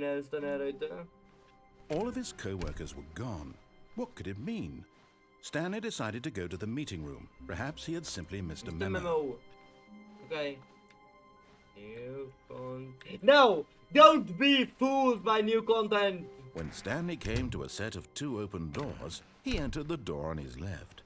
announced the narrator. All of his co-workers were gone. What could it mean? Stanley decided to go to the meeting room. Perhaps he had simply missed a memo. Okay. New content. No! Don't be fooled by new content! When Stanley came to a set of 2 open doors, he entered the door on his left.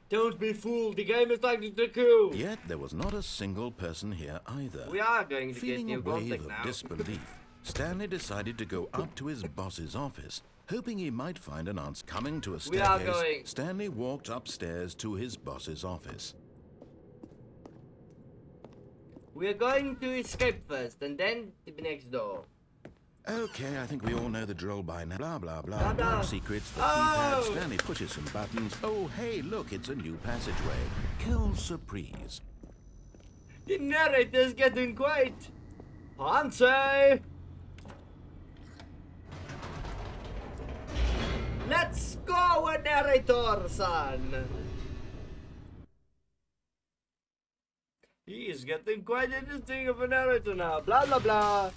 Don't be fooled, the game is starting to cool! Yet there was not a single person here either. We are going to Feeling get new a wave content of now. disbelief, Stanley decided to go up to his boss's office, hoping he might find an answer. Coming to a staircase, Stanley walked upstairs to his boss's office. We are going to escape first, and then to the next door. Okay, I think we all know the drill by now. Blah, blah, blah. Blah, blah. Dark secrets, the keypad. Stanley pushes some buttons. Oh, hey, look, it's a new passageway. Kill surprise. The narrator's getting quite fancy. Let's go, narrator, son. He is getting quite interesting of a narrator now. Blah, blah, blah.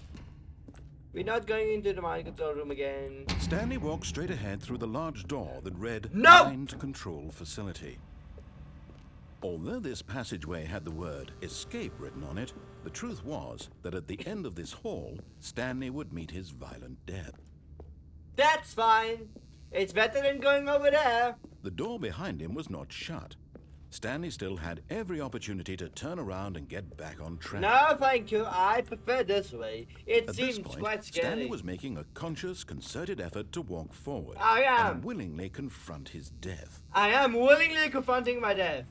We're not going into the mind control room again. Stanley walked straight ahead through the large door that read No! Mind Control Facility. Although this passageway had the word escape written on it, the truth was that at the end of this hall, Stanley would meet his violent death. That's fine. It's better than going over there. The door behind him was not shut. Stanley still had every opportunity to turn around and get back on track. No, thank you. I prefer this way. It At seems this point, quite scary. Stanley was making a conscious, concerted effort to walk forward I am. and willingly confront his death. I am willingly confronting my death.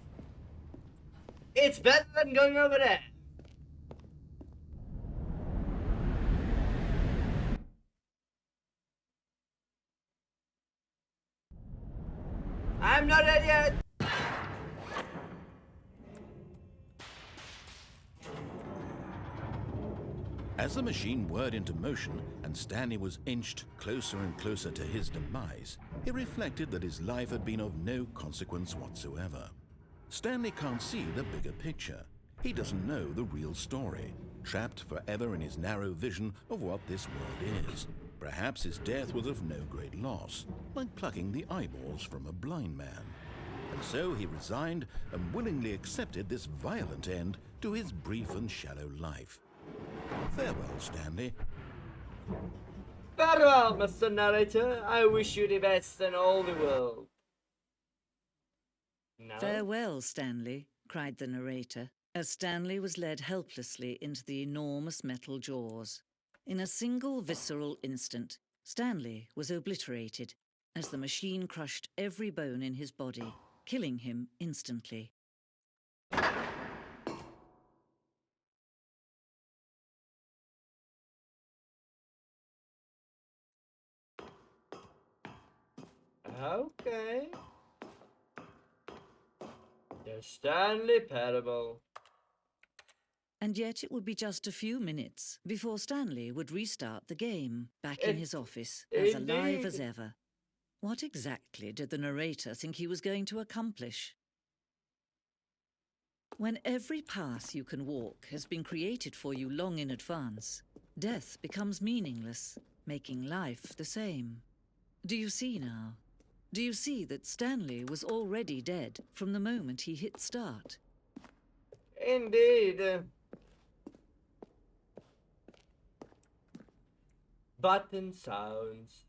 It's better than going over there. I'm not dead yet. As the machine whirred into motion and Stanley was inched closer and closer to his demise, he reflected that his life had been of no consequence whatsoever. Stanley can't see the bigger picture. He doesn't know the real story, trapped forever in his narrow vision of what this world is. Perhaps his death was of no great loss, like plucking the eyeballs from a blind man. And so he resigned and willingly accepted this violent end to his brief and shallow life. Farewell, Stanley. Farewell, Mr. Narrator. I wish you the best in all the world. No? Farewell, Stanley, cried the narrator, as Stanley was led helplessly into the enormous metal jaws. In a single visceral instant, Stanley was obliterated as the machine crushed every bone in his body, killing him instantly. Okay. The Stanley Parable. And yet it would be just a few minutes before Stanley would restart the game, back in his office, as alive as ever. What exactly did the narrator think he was going to accomplish? When every path you can walk has been created for you long in advance, death becomes meaningless, making life the same. Do you see now? Do you see that Stanley was already dead from the moment he hit start? Indeed. Button sounds.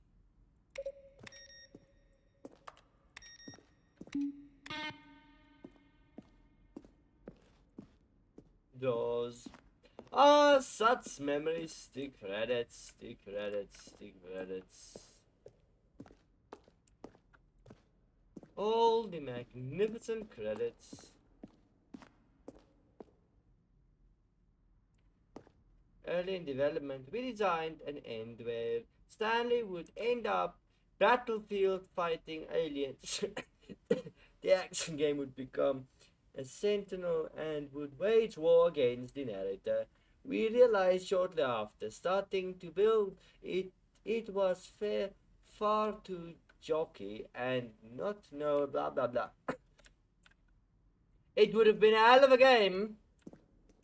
Doors. Ah, such memories. Stick credits, stick credits, stick credits. All the magnificent credits. Early in development, we designed an end where Stanley would end up battlefield fighting aliens. The action game would become a sentinel and would wage war against the narrator. We realized shortly after starting to build it was far too jockey and not know blah blah blah. It would have been a hell of a game.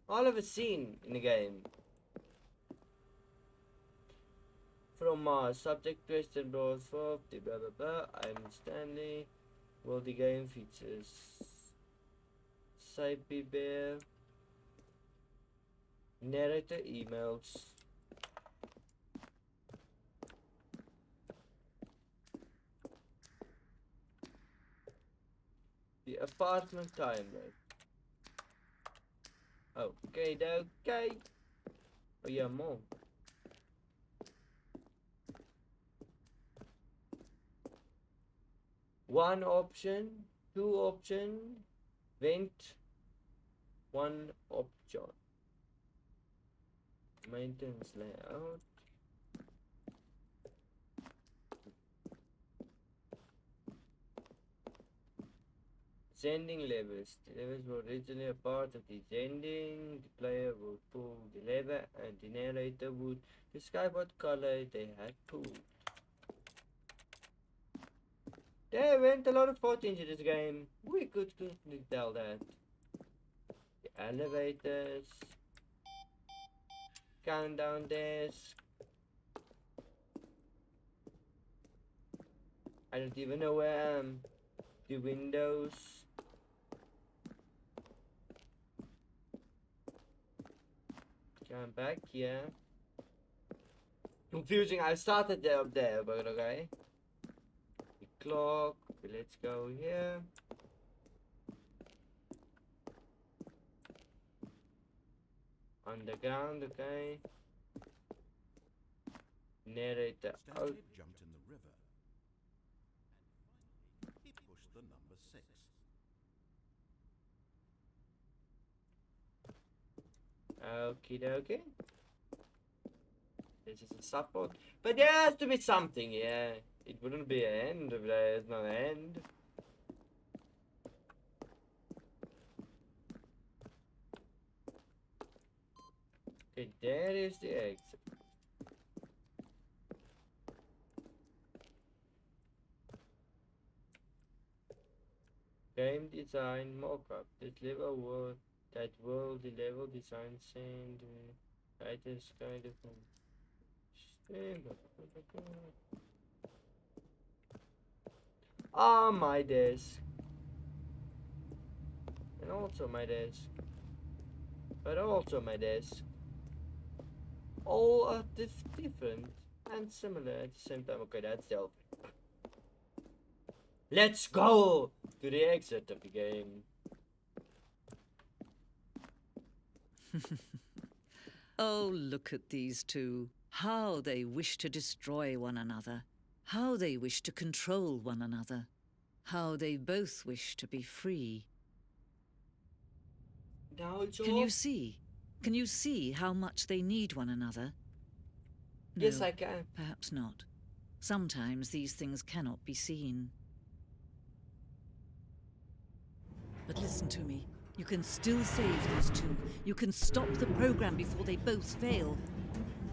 All of a scene in the game. from Mars. Subject question bros 50 blah blah blah. I'm Stanley. Will the game features Cypy Bear. Narrator emails. The apartment timer. Okay, okay. Oh yeah, more. One option, two option, vent, one option. Maintenance layout. Sending levers. The levers were originally a part of the sending. The player would pull the lever and the narrator would describe what color they had pulled. There went a lot of thought into this game. We could quickly tell that. The elevators. Countdown desk. I don't even know where I am. The windows. Come back here. Confusing. I started there up there, but okay. The clock. Let's go here. Underground, okay. Narrator out. Stanley jumped in the river. And finally, he pushed the number 6. Okie dokie. This is a support. But there has to be something, yeah. It wouldn't be an end if there is no end. Okay, there is the exit. Game design mockup. This level will the level design send items kind of my desk. And also my desk. But also my desk. All are different and similar at the same time. Okay, that's the open. Let's go to the exit of the game. Oh, look at these two. How they wish to destroy one another. How they wish to control one another. How they both wish to be free. Now it's Can off. you see? Can you see how much they need one another? Yes, No, I can. perhaps not. Sometimes these things cannot be seen. But listen to me. You can still save these two. You can stop the program before they both fail.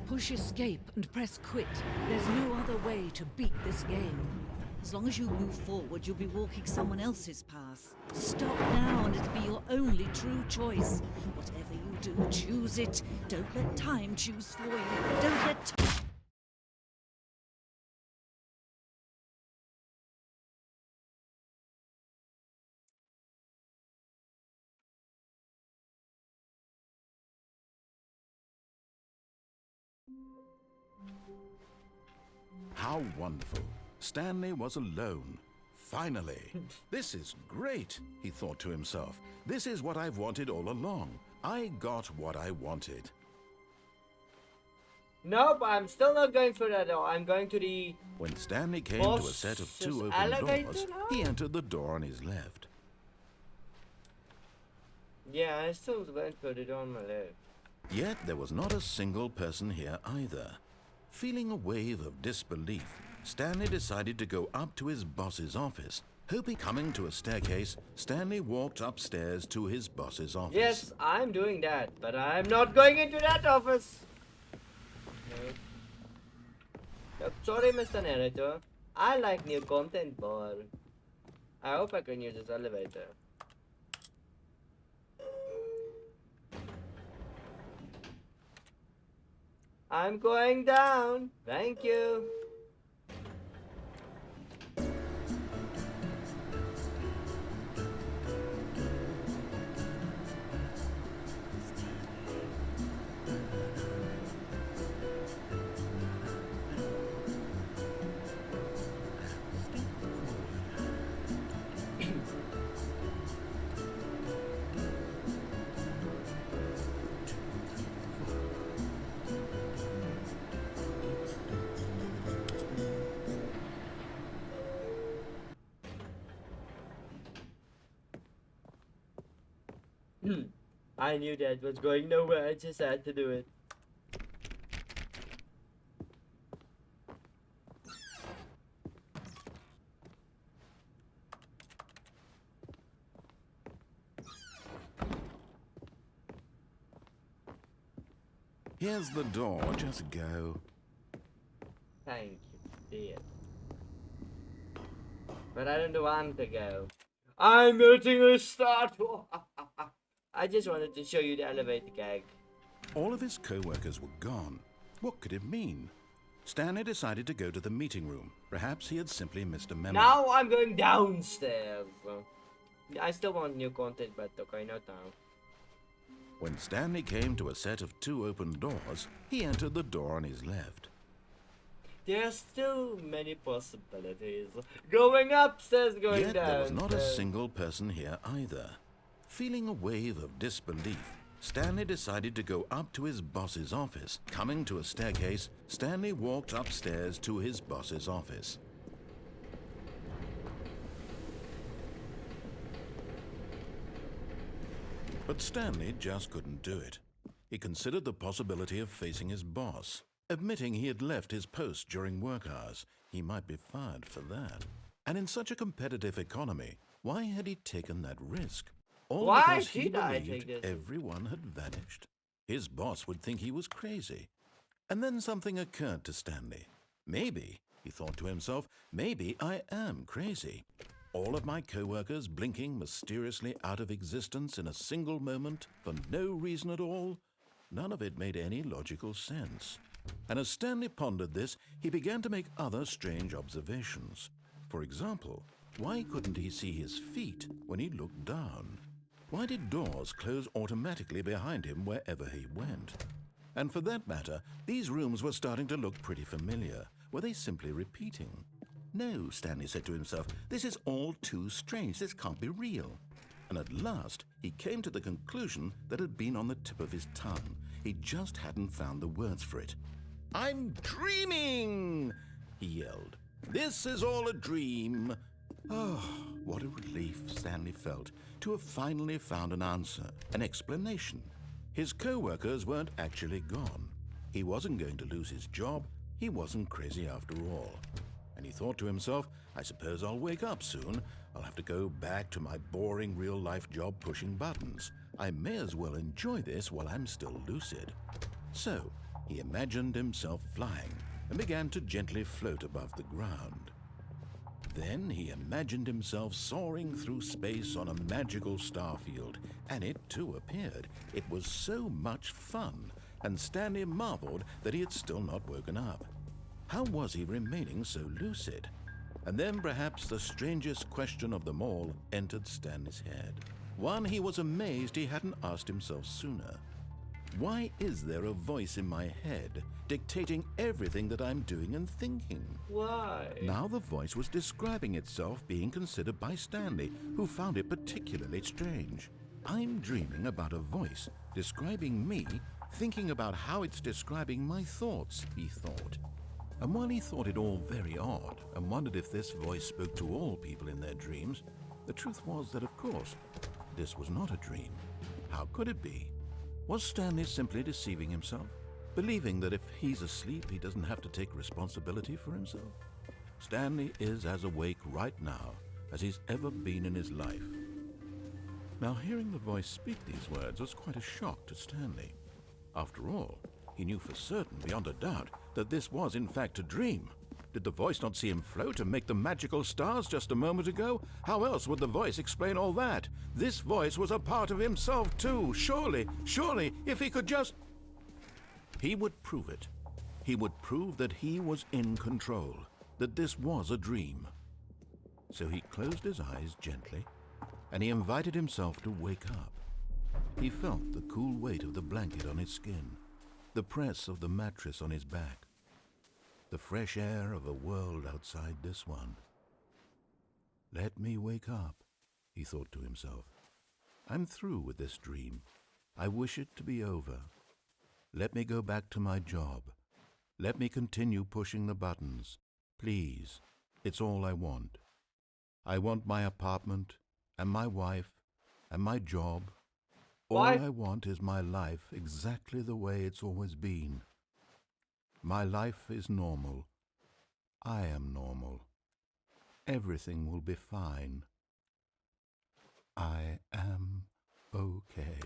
Push escape and press quit. There's no other way to beat this game. As long as you move forward, you'll be walking someone else's path. Stop now and it'll be your only true choice. Whatever you do, choose it. Don't let time choose for you. Don't let... How wonderful. Stanley was alone. Finally. This is great, he thought to himself. This is what I've wanted all along. I got what I wanted. Nope, I'm still not going for that door. I'm going to the... When Stanley came to a set of two open elevator doors, now? he entered the door on his left. Yeah, I still went for the door on my left. Yet there was not a single person here either. Feeling a wave of disbelief, Stanley decided to go up to his boss's office. Hoping coming to a staircase, Stanley walked upstairs to his boss's office. Yes, I'm doing that, but I'm not going into that office. Nope. Nope. Sorry, Mr. Narrator. I like new content, but I hope I can use this elevator. I'm going down. Thank you. I knew that was going nowhere. I just had to do it. Here's the door, just go. Thank you, dear. But I don't want to go. I'm meeting a statue. I just wanted to show you the elevator gag. All of his co-workers were gone. What could it mean? Stanley decided to go to the meeting room. Perhaps he had simply missed a memo. Now I'm going downstairs. I still want new content, but okay, not now. When Stanley came to a set of 2 open doors, he entered the door on his left. There are still many possibilities. Going upstairs, going Yet downstairs. there was not a single person here either. Feeling a wave of disbelief, Stanley decided to go up to his boss's office. Coming to a staircase, Stanley walked upstairs to his boss's office. But Stanley just couldn't do it. He considered the possibility of facing his boss. Admitting he had left his post during work hours, he might be fired for that. And in such a competitive economy, why had he taken that risk? All Why because he did I believed take this? everyone had vanished. His boss would think he was crazy. And then something occurred to Stanley. Maybe, he thought to himself, maybe I am crazy. All of my co-workers blinking mysteriously out of existence in a single moment for no reason at all? None of it made any logical sense. And as Stanley pondered this, he began to make other strange observations. For example, why couldn't he see his feet when he looked down? Why did doors close automatically behind him wherever he went? And for that matter, these rooms were starting to look pretty familiar. Were they simply repeating? No, Stanley said to himself, this is all too strange. This can't be real. And at last, he came to the conclusion that had been on the tip of his tongue. He just hadn't found the words for it. I'm dreaming, he yelled. This is all a dream. Oh, what a relief Stanley felt to have finally found an answer, an explanation. His co-workers weren't actually gone. He wasn't going to lose his job. He wasn't crazy after all. And he thought to himself, I suppose I'll wake up soon. I'll have to go back to my boring real-life job pushing buttons. I may as well enjoy this while I'm still lucid. So, he imagined himself flying and began to gently float above the ground. Then he imagined himself soaring through space on a magical starfield, and it too appeared. It was so much fun, and Stanley marveled that he had still not woken up. How was he remaining so lucid? And then perhaps the strangest question of them all entered Stanley's head. One he was amazed he hadn't asked himself sooner. Why is there a voice in my head dictating everything that I'm doing and thinking? Why? Now the voice was describing itself being considered by Stanley, who found it particularly strange. I'm dreaming about a voice describing me, thinking about how it's describing my thoughts, he thought. And while he thought it all very odd and wondered if this voice spoke to all people in their dreams, the truth was that, of course, this was not a dream. How could it be? Was Stanley simply deceiving himself, believing that if he's asleep, he doesn't have to take responsibility for himself? Stanley is as awake right now as he's ever been in his life. Now, hearing the voice speak these words was quite a shock to Stanley. After all, he knew for certain, beyond a doubt, that this was in fact a dream. Did the voice not see him float and make the magical stars just a moment ago? How else would the voice explain all that? This voice was a part of himself too. Surely, if he could just... He would prove it. He would prove that he was in control, that this was a dream. So he closed his eyes gently, and he invited himself to wake up. He felt the cool weight of the blanket on his skin, the press of the mattress on his back, the fresh air of a world outside this one. Let me wake up, he thought to himself. I'm through with this dream. I wish it to be over. Let me go back to my job. Let me continue pushing the buttons. Please, it's all I want. I want my apartment, and my wife, and my job. All I want is my life exactly the way it's always been. My life is normal. I am normal. Everything will be fine. I am okay.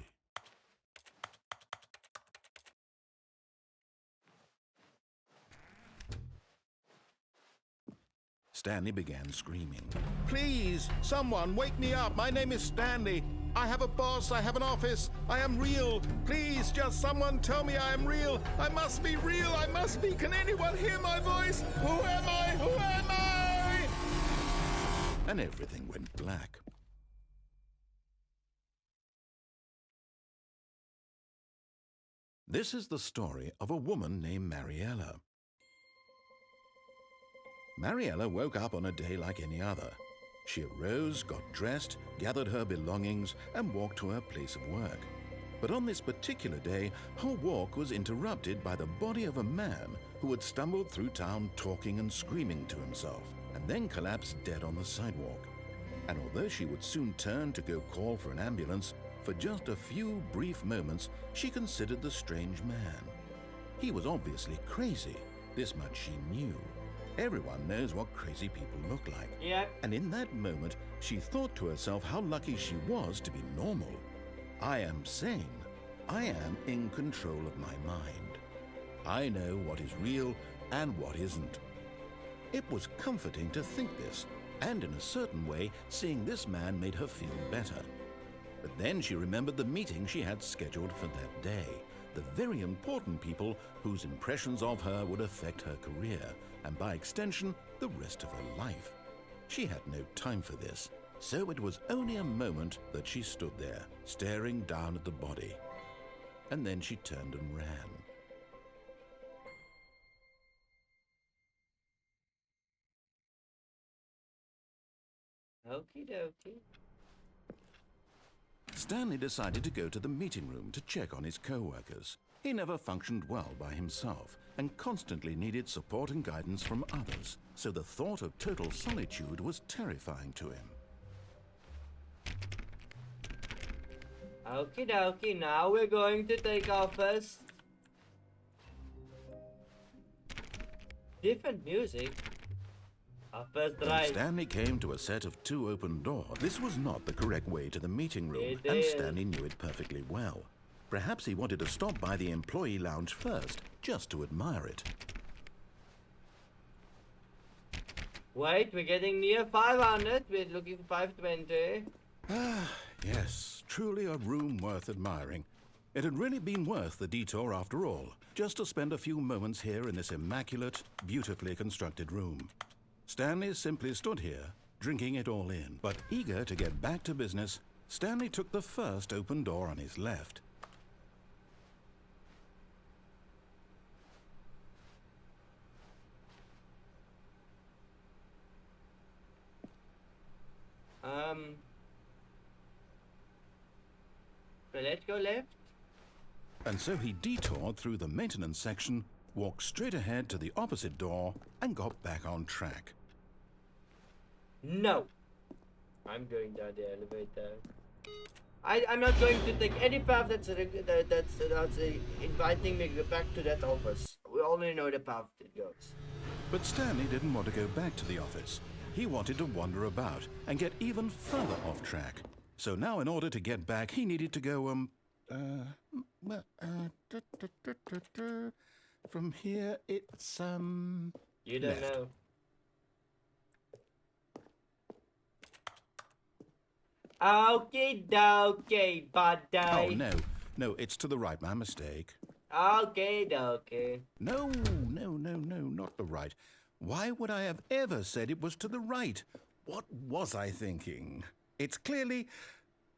Stanley began screaming. Please, someone, wake me up. My name is Stanley. I have a boss. I have an office. I am real. Please, just someone tell me I am real. I must be real. I must be. Can anyone hear my voice? Who am I? Who am I? And everything went black. This is the story of a woman named Mariella. Mariella woke up on a day like any other. She arose, got dressed, gathered her belongings, and walked to her place of work. But on this particular day, her walk was interrupted by the body of a man who had stumbled through town talking and screaming to himself, and then collapsed dead on the sidewalk. And although she would soon turn to go call for an ambulance, for just a few brief moments she considered the strange man. He was obviously crazy. This much she knew. Everyone knows what crazy people look like. Yeah. And in that moment, she thought to herself how lucky she was to be normal. I am sane. I am in control of my mind. I know what is real and what isn't. It was comforting to think this, and in a certain way, seeing this man made her feel better. But then she remembered the meeting she had scheduled for that day, the very important people whose impressions of her would affect her career, and by extension, the rest of her life. She had no time for this, so it was only a moment that she stood there, staring down at the body. And then she turned and ran. Okie dokie. Stanley decided to go to the meeting room to check on his co-workers. He never functioned well by himself and constantly needed support and guidance from others, so the thought of total solitude was terrifying to him. Okie dokie, now we're going to take our first... different music. Our first When drive. Stanley came to a set of 2 open doors, this was not the correct way to the meeting room, It and is. Stanley knew it perfectly well. Perhaps he wanted to stop by the employee lounge first, just to admire it. Wait, we're getting near 500. We're looking for 520. Yes, truly a room worth admiring. It had really been worth the detour after all, just to spend a few moments here in this immaculate, beautifully constructed room. Stanley simply stood here, drinking it all in. But eager to get back to business, Stanley took the first open door on his left. So let's go left. And so he detoured through the maintenance section, walked straight ahead to the opposite door, and got back on track. No. I'm going down the elevator. I'm not going to take any path that's inviting me back to that office. We only know the path it goes. But Stanley didn't want to go back to the office. He wanted to wander about and get even further off track. So now in order to get back, he needed to go, from here it's, You don't left. know. Okay, buddy. Oh, no, it's to the right, my mistake. Okay, okay. No, not the right. Why would I have ever said it was to the right? What was I thinking? It's clearly...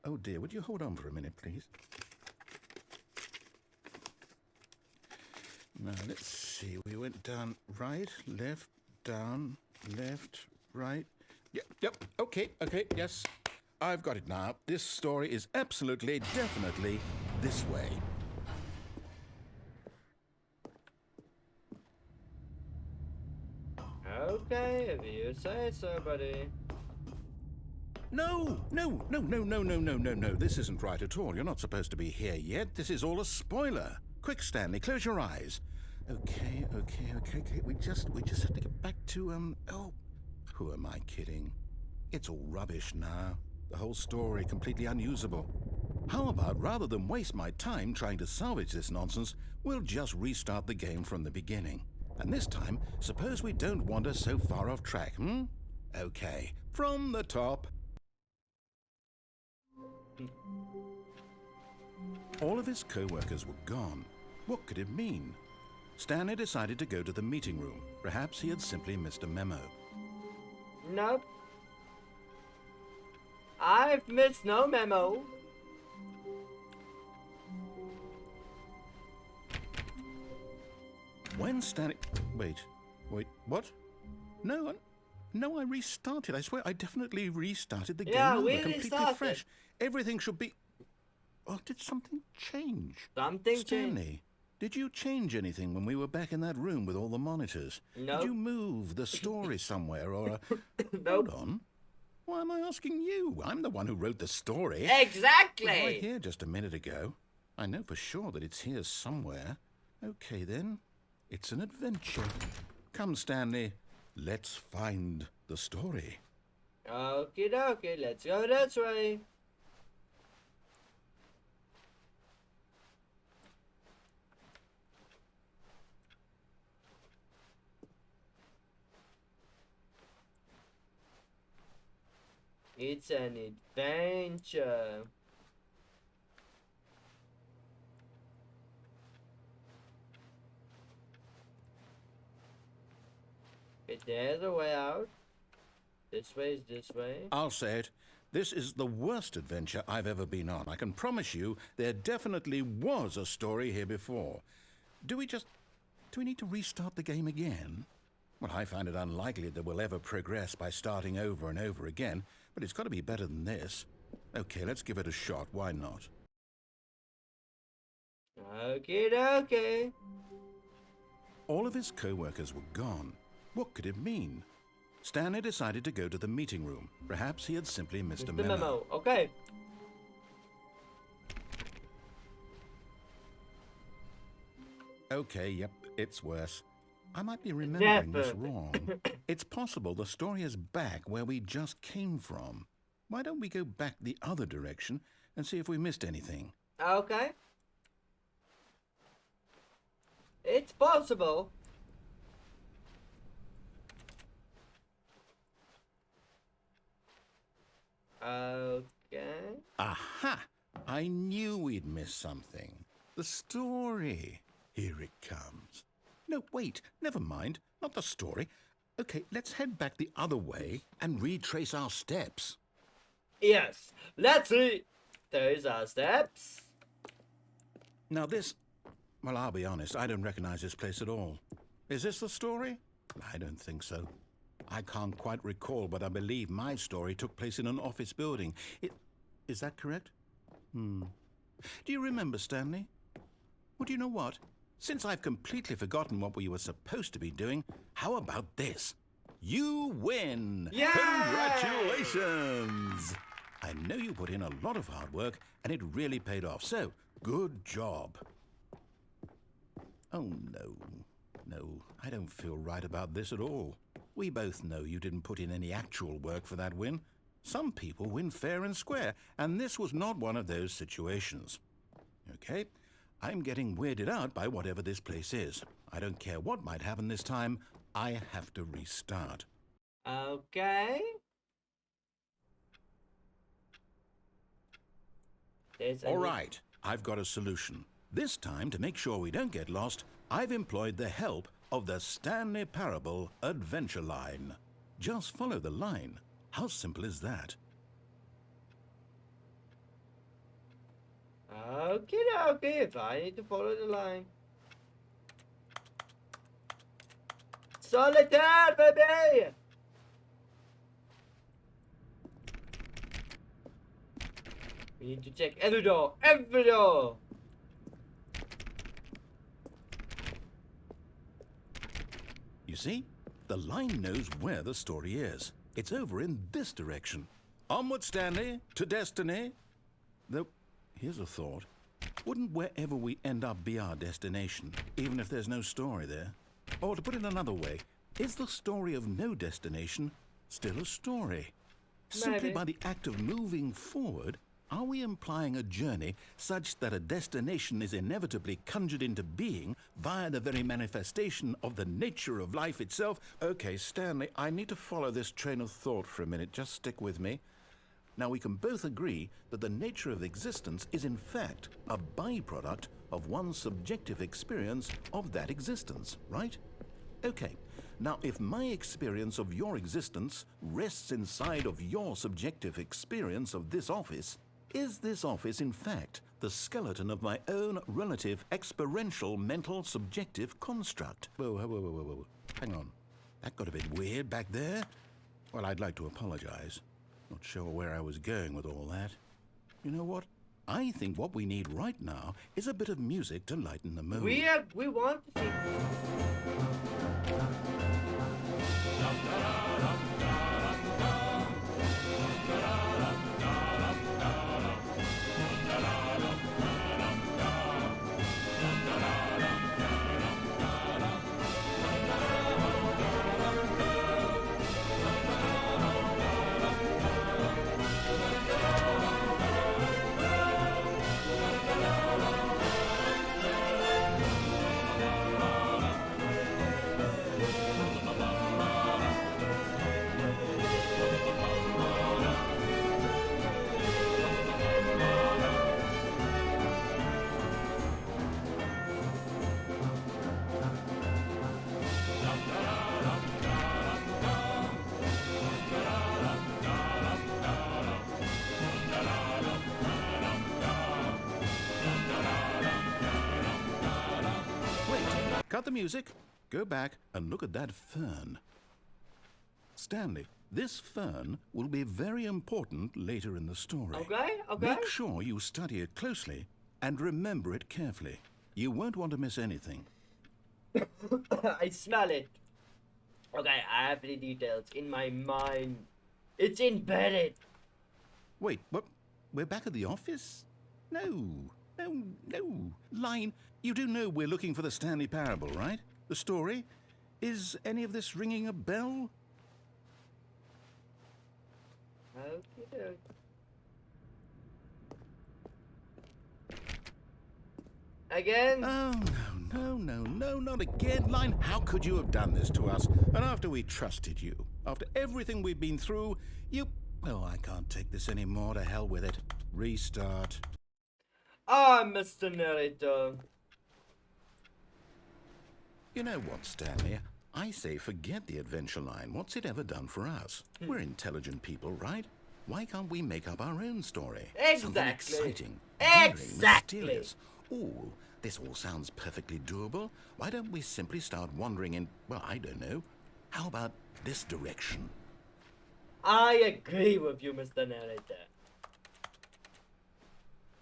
Oh dear, would you hold on for a minute, please? Now, let's see. We went down right, left, down, left, right. Yep, okay, yes. I've got it now. This story is absolutely, definitely this way. Okay, if you say so, buddy. No. This isn't right at all. You're not supposed to be here yet. This is all a spoiler. Quick, Stanley, close your eyes. Okay. We just have to get back to, oh, who am I kidding? It's all rubbish now. The whole story completely unusable. How about, rather than waste my time trying to salvage this nonsense, we'll just restart the game from the beginning. And this time, suppose we don't wander so far off track, Okay, from the top. All of his co-workers were gone. What could it mean? Stanley decided to go to the meeting room. Perhaps he had simply missed a memo. Nope. I've missed no memo. When Stanley... Wait, what? No, I restarted. I swear, I definitely restarted the game over, completely restarted. fresh. Everything should be... Oh, did something change? Something Stanley, changed. did you change anything when we were back in that room with all the monitors? No. Did you move the story somewhere or... Nope. Hold on. Why am I asking you? I'm the one who wrote the story. Exactly. It was right here just a minute ago. I know for sure that it's here somewhere. Okay, then. It's an adventure. Come, Stanley. Let's find the story. Okie dokie, let's go this way. It's an adventure. Okay, there's a way out. This way is this way. I'll say it. This is the worst adventure I've ever been on. I can promise you there definitely was a story here before. Do we need to restart the game again? Well, I find it unlikely that we'll ever progress by starting over and over again, but it's got to be better than this. Okay, let's give it a shot. Why not? Okie dokie. All of his co-workers were gone. What could it mean? Stanley decided to go to the meeting room. Perhaps he had simply missed a memo. Okay. Okay, yep, it's worse. I might be remembering this wrong. It's possible the story is back where we just came from. Why don't we go back the other direction and see if we missed anything? Okay. It's possible. Okay. Aha! I knew we'd miss something. The story. Here it comes. No, wait, never mind. Not the story. Okay, let's head back the other way and retrace our steps. Yes. Let's see. There's our steps. Now this... Well, I'll be honest, I don't recognize this place at all. Is this the story? I don't think so. I can't quite recall, but I believe my story took place in an office building. Is that correct? Do you remember, Stanley? Well, do you know what? Since I've completely forgotten what we were supposed to be doing, how about this? You win! Yay! Congratulations! I know you put in a lot of hard work, and it really paid off, so good job. Oh, no, I don't feel right about this at all. We both know you didn't put in any actual work for that win. Some people win fair and square, and this was not one of those situations. Okay, I'm getting weirded out by whatever this place is. I don't care what might happen this time. I have to restart. Okay. All right, I've got a solution. This time, to make sure we don't get lost, I've employed the help of the Stanley Parable Adventure Line. Just follow the line. How simple is that? Okay, if I need to follow the line. Solitaire, baby! We need to check every door, every door! You see, the line knows where the story is. It's over in this direction. Onward, Stanley, to destiny. Though, here's a thought. Wouldn't wherever we end up be our destination, even if there's no story there? Or to put it another way, is the story of no destination still a story? Simply Maybe. by the act of moving forward, are we implying a journey such that a destination is inevitably conjured into being via the very manifestation of the nature of life itself? Okay, Stanley, I need to follow this train of thought for a minute. Just stick with me. Now, we can both agree that the nature of existence is in fact a byproduct of one's subjective experience of that existence, right? Okay, now if my experience of your existence rests inside of your subjective experience of this office, is this office in fact the skeleton of my own relative experiential mental subjective construct? Whoa. Hang on. That got a bit weird back there. Well, I'd like to apologize. Not sure where I was going with all that. You know what? I think what we need right now is a bit of music to lighten the mood. We want to see. Cut the music, go back and look at that fern. Stanley, this fern will be very important later in the story. Okay. Make sure you study it closely and remember it carefully. You won't want to miss anything. I smell it. Okay, I have the details in my mind. It's embedded. Wait, what? We're back at the office? No. Line, you do know we're looking for the Stanley Parable, right? The story? Is any of this ringing a bell? Okay. Again? Oh, no, not again. Line, how could you have done this to us? And after we trusted you, after everything we've been through, you... Oh, I can't take this anymore. To hell with it. Restart. Ah, Mr. Narrator. You know what, Stanley? I say forget the adventure line. What's it ever done for us? We're intelligent people, right? Why can't we make up our own story? Something Exactly. exciting, Exactly. daring, mysterious. Ooh, this all sounds perfectly doable. Why don't we simply start wandering in, well, I don't know. How about this direction? I agree with you, Mr. Narrator.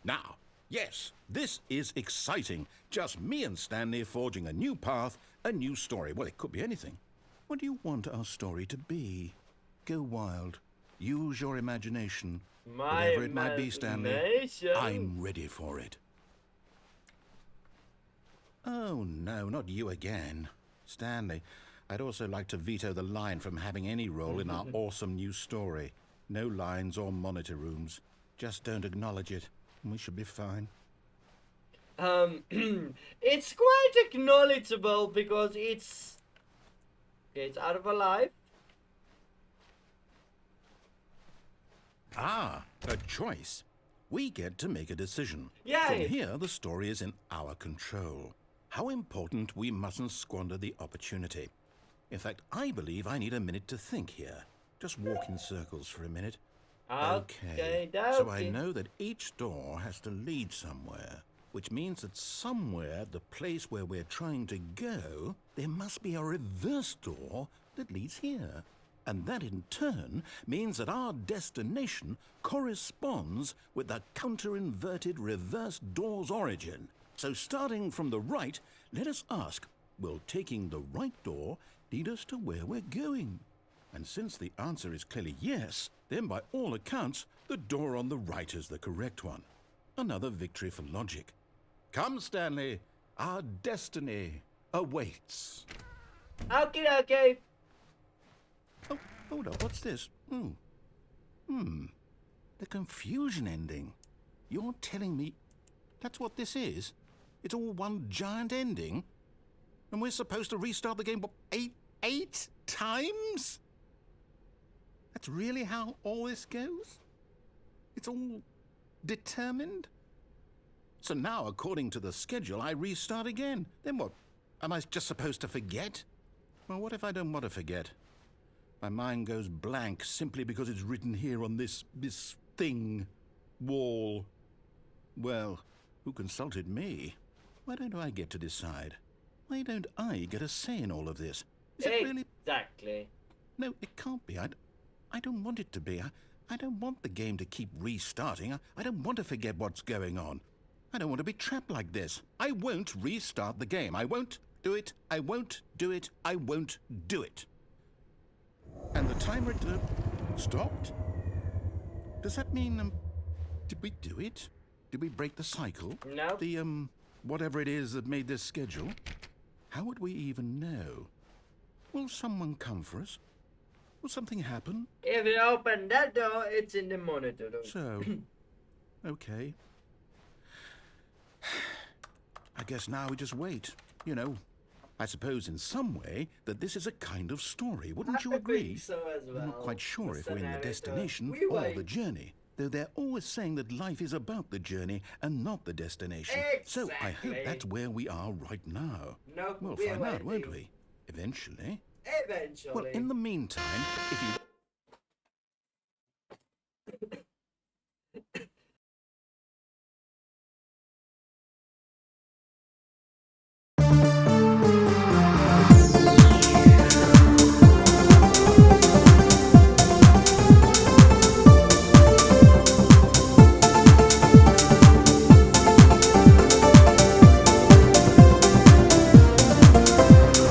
Now, yes, this is exciting. Just me and Stanley forging a new path, a new story. Well, it could be anything. What do you want our story to be? Go wild. Use your imagination. Whatever it might be, Stanley, imagination? I'm ready for it. Oh, no, not you again. Stanley, I'd also like to veto the line from having any role in our awesome new story. No lines or monitor rooms. Just don't acknowledge it, and we should be fine. It's quite acknowledgeable because it's out of our life. Ah, a choice. We get to make a decision. Yay! From here, the story is in our control. How important we mustn't squander the opportunity. In fact, I believe I need a minute to think here. Just walk in circles for a minute. Okay, So I know that each door has to lead somewhere, which means that somewhere, the place where we're trying to go, there must be a reverse door that leads here. And that in turn means that our destination corresponds with the counter-inverted reverse door's origin. So starting from the right, let us ask, will taking the right door lead us to where we're going? And since the answer is clearly yes, then by all accounts, the door on the right is the correct one. Another victory for logic. Come, Stanley, our destiny awaits. Okay. Oh, hold up, what's this? The confusion ending. You're telling me that's what this is? It's all one giant ending? And we're supposed to restart the game, what, eight times? That's really how all this goes? It's all determined? So now, according to the schedule, I restart again. Then what? Am I just supposed to forget? Well, what if I don't want to forget? My mind goes blank simply because it's written here on this thing, wall. Well, who consulted me? Why don't I get to decide? Why don't I get a say in all of this? Is it really? Exactly. No, it can't be. I don't want it to be. I don't want the game to keep restarting. I don't want to forget what's going on. I don't want to be trapped like this. I won't restart the game. I won't do it. I won't do it. I won't do it. And the timer stopped? Does that mean, did we do it? Did we break the cycle? No. The, whatever it is that made this schedule? How would we even know? Will someone come for us? Will something happen? If you open that door, it's in the monitor. So, okay. I guess now we just wait. You know, I suppose in some way that this is a kind of story. Wouldn't you agree? I think so as well. I'm not quite sure if we're in the Narrator. destination We or wait. the journey. Though they're always saying that life is about the journey and not the destination. So I hope Exactly. that's where we are right now. No, We'll we're find out, won't waiting. we? Eventually. Eventually. Well, in the meantime, if you'd